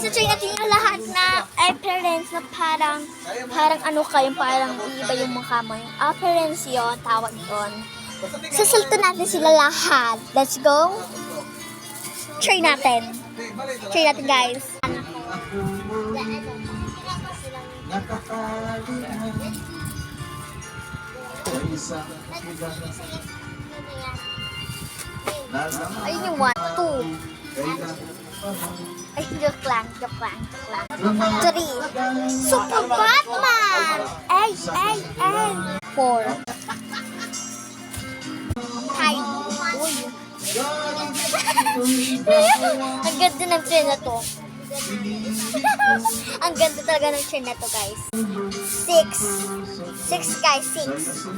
isa-try natin yung lahat na appearance na parang ano kayo, parang iba yung mukha mo. Yung appearance yun, tawag yun. Sasalto natin sila lahat. Let's go. Try natin. Try natin, guys. Ayun yung 1, 2. Ay, joke lang. 3. Super Batman! Ay. 4. Hi. Uy. Ang ganda ng trend na to. Ang ganda talaga ng trend na to, guys. 6, guys. 6.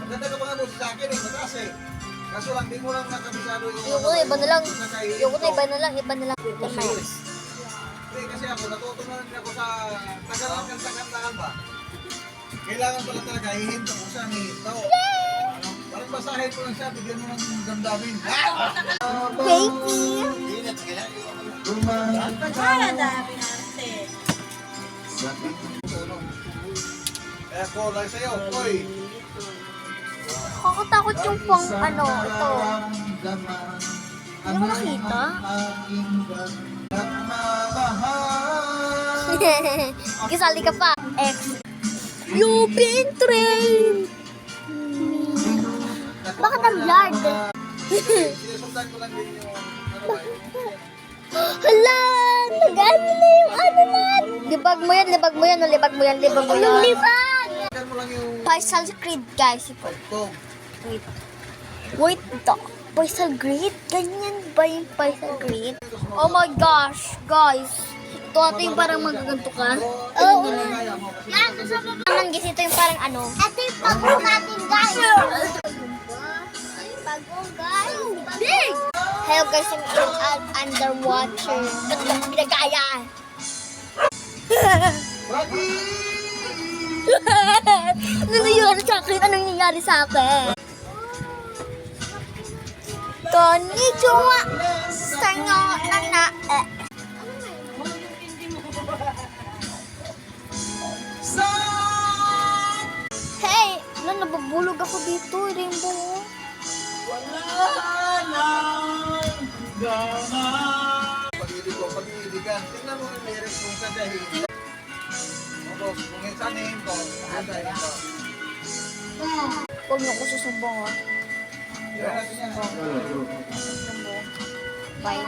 Maganda ka mga sa akin eh, mataas eh. Kaso lang, di mo lang nakabisado yung... Iba na lang. Hindi, kasi ako, natutunan din ako sa tagalang kanta-kantaan ba? Kailangan pala talaga, hihinto ko siya, hihinto. Parang basahin ko lang siya, bigyan mo ng damdamin. Baby! Wala dami natin. Kaya ko, lang sa'yo, koy. Kakatakot yung pang ano, ito. Hindi mo nakita? Gisali ka pa. X. You've been trained. Bakit ang blurred? Sinusundan ko lang din yung... Hala! Nag-ano na yung ano natin. Libag mo yan. Yung libag! Sinusundan mo lang yung... Partial grid, guys. Ito. Wait, ito. Partial grid? Ganyan ba yung partial grid? Oh my gosh, guys. Ito yung parang magaganto ka. Oo. Yan, ang gis ito yung parang ano. Ito yung pag-room natin, guys. Pag-room, guys. Big! Hello, guys. Yung underwater. Ito yung pinagaya. Ano nangyari sa akin? Anong nangyari sa akin? Konnichiwa! Sanyo na Hey! Nababulog ako dito, Rainbow. Pag-iibigan. Tingnan mo yung lyrics kung saan dahil. Tapos, kung saan ito, saan dahil ito. Huwag niyo ako susumbong, ha? Yan natin yan. Bye.